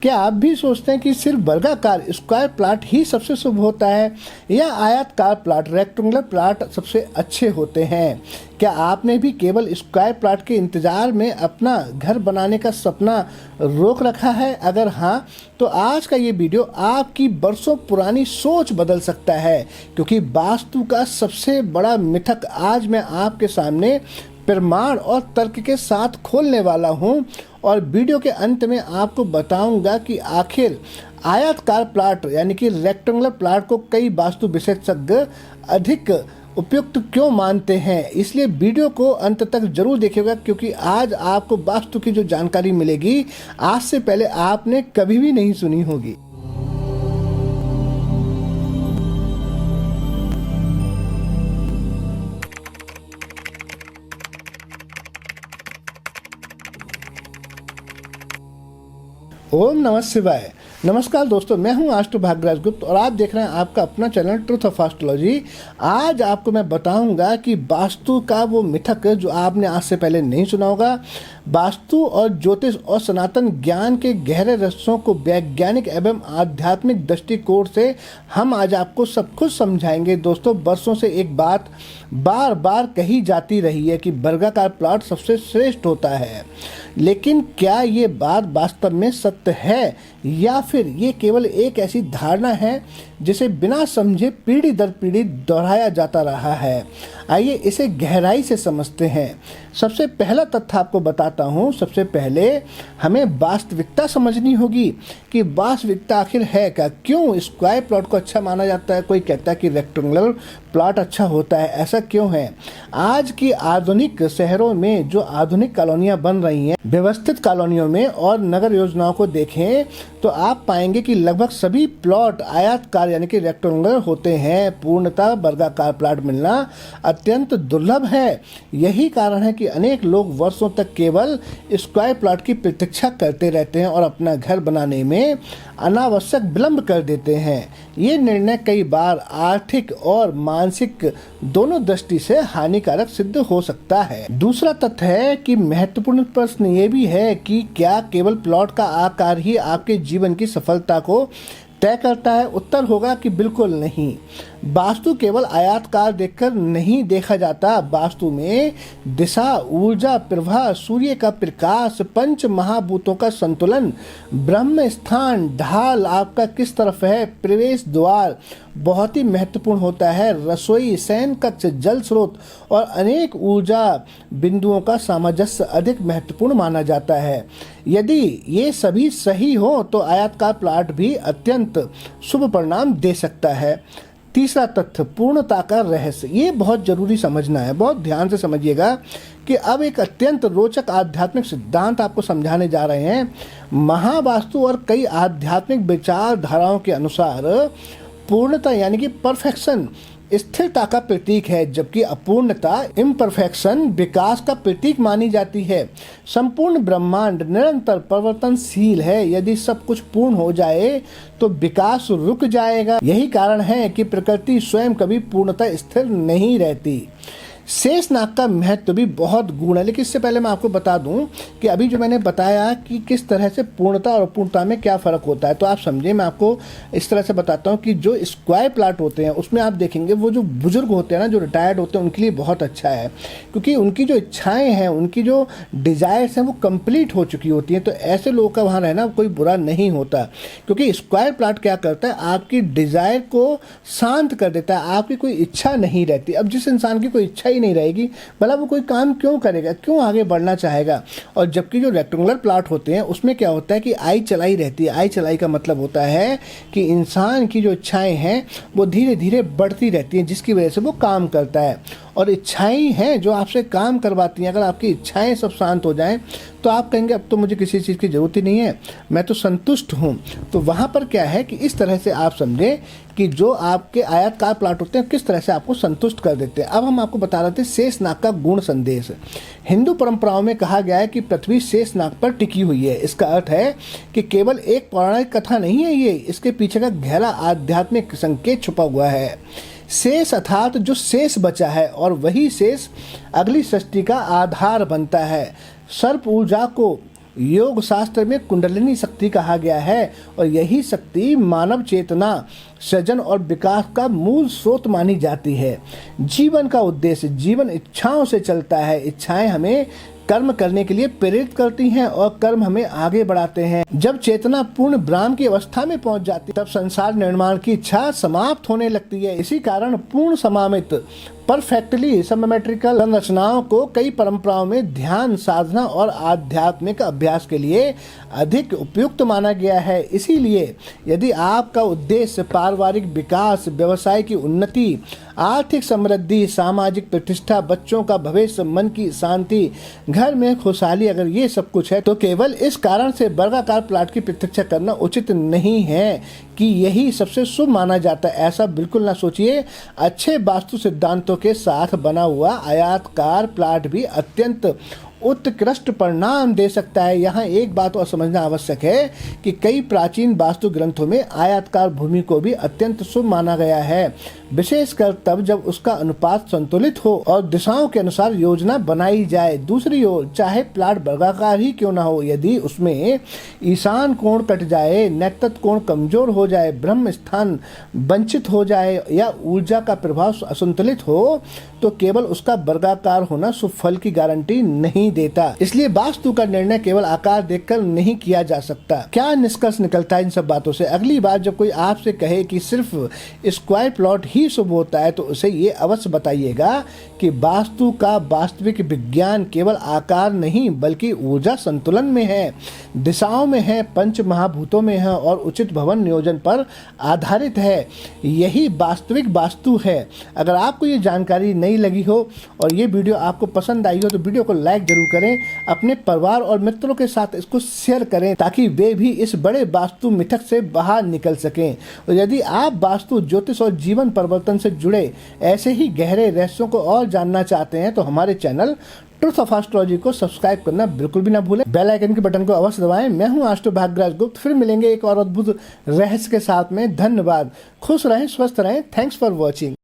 क्या आप भी सोचते हैं कि सिर्फ वर्गाकार स्क्वायर प्लॉट ही सबसे शुभ होता है या आयताकार प्लॉट रेक्टेंगुलर प्लॉट सबसे अच्छे होते हैं? क्या आपने भी केवल स्क्वायर प्लॉट के इंतजार में अपना घर बनाने का सपना रोक रखा है? अगर हाँ, तो आज का ये वीडियो आपकी बरसों पुरानी सोच बदल सकता है, क्योंकि वास्तु का सबसे बड़ा मिथक आज मैं आपके सामने प्रमाण और तर्क के साथ खोलने वाला हूँ। और वीडियो के अंत में आपको बताऊंगा कि आखिर आयताकार प्लॉट यानी कि रेक्टेंगुलर प्लॉट को कई वास्तु विशेषज्ञ अधिक उपयुक्त क्यों मानते हैं। इसलिए वीडियो को अंत तक जरूर देखिएगा, क्योंकि आज आपको वास्तु की जो जानकारी मिलेगी आज से पहले आपने कभी भी नहीं सुनी होगी। ओम नमः शिवाय। नमस्कार दोस्तों, मैं हूं आष्टु भाग्यराज गुप्त और आप देख रहे हैं आपका अपना चैनल ट्रुथ ऑफ एस्ट्रोलॉजी। आज आपको मैं बताऊंगा कि वास्तु का वो मिथक जो आपने आज से पहले नहीं सुना होगा। वास्तु और ज्योतिष और सनातन ज्ञान के गहरे रहस्यों को वैज्ञानिक एवं आध्यात्मिक दृष्टिकोण से हम आज आपको सब कुछ समझाएंगे। दोस्तों, वर्षों से एक बात बार बार कही जाती रही है कि वर्गाकार प्लॉट सबसे श्रेष्ठ होता है, लेकिन क्या ये बात वास्तव में सत्य है या फिर ये केवल एक ऐसी धारणा है जिसे बिना समझे पीढ़ी दर पीढ़ी दोहराया जाता रहा है? आइए इसे गहराई से समझते हैं। सबसे पहला तथ्य आपको बताता हूँ। सबसे पहले हमें वास्तविकता समझनी होगी कि वास्तविकता आखिर है क्या। क्यों स्क्वायर प्लॉट को अच्छा माना जाता है? कोई कहता है कि रेक्टेंगुलर प्लॉट अच्छा होता है, ऐसा क्यों है? आज की आधुनिक शहरों में जो आधुनिक कॉलोनियां बन रही हैं, व्यवस्थित कॉलोनियों में और नगर योजनाओं को देखें तो आप पाएंगे कि लगभग सभी प्लॉट आयताकार यानी कि रेक्टेंगुलर होते हैं। पूर्णतः वर्गाकार प्लॉट मिलना अत्यंत दुर्लभ है। यही कारण है कि अनेक लोग वर्षों तक केवल स्क्वायर प्लॉट की प्रतीक्षा करते रहते हैं और अपना घर बनाने में अनावश्यक विलंब कर देते हैं। ये निर्णय कई बार आर्थिक और मानसिक दोनों दृष्टि से हानिकारक सिद्ध हो सकता है। दूसरा तथ्य है कि महत्वपूर्ण प्रश्न ये भी है कि क्या केवल प्लॉट का आकार ही आपके जीवन की सफलता को तय करता है? उत्तर होगा कि बिल्कुल नहीं। वास्तु केवल आयताकार देखकर नहीं देखा जाता। वास्तु में दिशा, ऊर्जा प्रवाह, सूर्य का प्रकाश, पंच महाभूतों का संतुलन, ब्रह्म स्थान, ढाल आपका किस तरफ है, प्रवेश द्वार बहुत ही महत्वपूर्ण होता है। रसोई, शयन कक्ष, जल स्रोत और अनेक ऊर्जा बिंदुओं का सामंजस्य अधिक महत्वपूर्ण माना जाता है। यदि ये सभी सही हो तो आयताकार प्लॉट भी अत्यंत शुभ परिणाम दे सकता है। तीसरा तथ्य, पूर्णता का रहस्य। ये बहुत जरूरी समझना है, बहुत ध्यान से समझिएगा कि अब एक अत्यंत रोचक आध्यात्मिक सिद्धांत आपको समझाने जा रहे हैं। महावास्तु और कई आध्यात्मिक विचारधाराओं के अनुसार पूर्णता यानी कि परफेक्शन स्थिरता का प्रतीक है, जबकि अपूर्णता इम्परफेक्शन विकास का प्रतीक मानी जाती है। संपूर्ण ब्रह्मांड निरंतर परिवर्तनशील है। यदि सब कुछ पूर्ण हो जाए तो विकास रुक जाएगा। यही कारण है कि प्रकृति स्वयं कभी पूर्णतः स्थिर नहीं रहती। शेष नाग का महत्व भी बहुत गूढ़ है, लेकिन इससे पहले मैं आपको बता दूं कि अभी जो मैंने बताया कि किस तरह से पूर्णता और अपूर्णता में क्या फ़र्क होता है, तो आप समझिए। मैं आपको इस तरह से बताता हूं कि जो स्क्वायर प्लॉट होते हैं उसमें आप देखेंगे वो जो बुजुर्ग होते हैं ना, जो रिटायर्ड होते हैं, उनके लिए बहुत अच्छा है, क्योंकि उनकी जो इच्छाएँ हैं, उनकी जो डिज़ायर्स हैं वो कंप्लीट हो चुकी होती हैं। तो ऐसे लोगों का वहाँ रहना कोई बुरा नहीं होता, क्योंकि स्क्वायर प्लॉट क्या करता है, आपकी डिज़ायर को शांत कर देता है। आपकी कोई इच्छा नहीं रहती। अब जिस इंसान की कोई इच्छा नहीं रहेगी, भला वो कोई काम क्यों करेगा, क्यों आगे बढ़ना चाहेगा? और जबकि जो रेक्टेंगुलर प्लॉट होते हैं उसमें क्या होता है कि आई चलाई रहती है। आई चलाई का मतलब होता है कि इंसान की जो इच्छाएं हैं वो धीरे धीरे बढ़ती रहती हैं, जिसकी वजह से वो काम करता है। और इच्छाएं हैं जो आपसे काम करवाती हैं। अगर आपकी इच्छाएं सब शांत हो जाएं तो आप कहेंगे अब तो मुझे किसी चीज़ की ज़रूरत ही नहीं है, मैं तो संतुष्ट हूँ। तो वहाँ पर क्या है कि इस तरह से आप समझें कि जो आपके आयताकार प्लॉट होते हैं किस तरह से आपको संतुष्ट कर देते हैं। अब हम आपको बता रहे थे शेष नाग का गुण संदेश। हिंदू परंपराओं में कहा गया है कि पृथ्वी शेष नाग पर टिकी हुई है। इसका अर्थ है कि केवल एक पौराणिक कथा नहीं है ये, इसके पीछे का गहरा आध्यात्मिक संकेत छुपा हुआ है। शेष अर्थात जो शेष बचा है, और वही शेष अगली सृष्टि का आधार बनता है। सर्प ऊर्जा को योग शास्त्र में कुंडलिनी शक्ति कहा गया है और यही शक्ति मानव चेतना, सृजन और विकास का मूल स्रोत मानी जाती है। जीवन का उद्देश्य, जीवन इच्छाओं से चलता है। इच्छाएं हमें कर्म करने के लिए प्रेरित करती हैं और कर्म हमें आगे बढ़ाते हैं। जब चेतना पूर्ण ब्रह्म की अवस्था में पहुंच जाती है तब संसार निर्माण की इच्छा समाप्त होने लगती है। इसी कारण पूर्ण समामित परफेक्टली सिमेट्रिकल संरचनाओं को कई परंपराओं में ध्यान, साधना और आध्यात्मिक अभ्यास के लिए अधिक उपयुक्त माना गया है। इसीलिए यदि आपका उद्देश्य पारिवारिक विकास, व्यवसाय की उन्नति, आर्थिक समृद्धि, सामाजिक प्रतिष्ठा, बच्चों का भविष्य, मन की शांति, घर में खुशहाली, अगर ये सब कुछ है तो केवल इस कारण से वर्गाकार प्लाट की प्रतीक्षा करना उचित नहीं है कि यही सबसे शुभ माना जाता है। ऐसा बिल्कुल ना सोचिए। अच्छे वास्तु सिद्धांतों के साथ बना हुआ आयताकार प्लाट भी अत्यंत उत्कृष्ट परिणाम दे सकता है। यहाँ एक बात और समझना आवश्यक है कि कई प्राचीन वास्तु ग्रंथों में आयताकार भूमि को भी अत्यंत शुभ माना गया है, विशेषकर तब जब उसका अनुपात संतुलित हो और दिशाओं के अनुसार योजना बनाई जाए। दूसरी ओर चाहे प्लाट वर्गाकार ही क्यों ना हो, यदि उसमें ईशान कोण कट जाए, नैऋत्य कोण कमजोर हो जाए, ब्रह्म स्थान वंचित हो जाए या ऊर्जा का प्रभाव असंतुलित हो तो केवल उसका वर्गाकार होना शुभ फल की गारंटी नहीं देता। इसलिए वास्तु का निर्णय केवल आकार देखकर नहीं किया जा सकता। क्या निष्कर्ष निकलता है इन सब बातों से? अगली बार जब कोई आपसे कहे कि सिर्फ स्क्वायर प्लॉट ही शुभ होता है तो उसे ये अवश्य बताइएगा कि वास्तु का वास्तविक विज्ञान केवल आकार नहीं बल्कि ऊर्जा संतुलन में है, दिशाओं में है, पंच महाभूतों में है और उचित भवन नियोजन पर आधारित है। यही वास्तविक वास्तु है। अगर आपको ये जानकारी नहीं लगी हो और ये वीडियो आपको पसंद आई हो तो वीडियो को लाइक जरूर करें, अपने परिवार और मित्रों के साथ इसको शेयर करें ताकि वे भी इस बड़े वास्तु मिथक से बाहर निकल सकें। और यदि आप वास्तु, ज्योतिष और जीवन परिवर्तन से जुड़े ऐसे ही गहरे रहस्यों को और जानना चाहते हैं तो हमारे चैनल ट्रुथ ऑफ एस्ट्रोलॉजी को सब्सक्राइब करना बिल्कुल भी ना भूलें। बेल आइकन के बटन को अवश्य दबाएं। मैं हूं एस्ट्रो भाग्यराज गुप्त। फिर मिलेंगे एक और अद्भुत रहस्य के साथ में। धन्यवाद। खुश रहें, स्वस्थ रहें। Thanks for watching.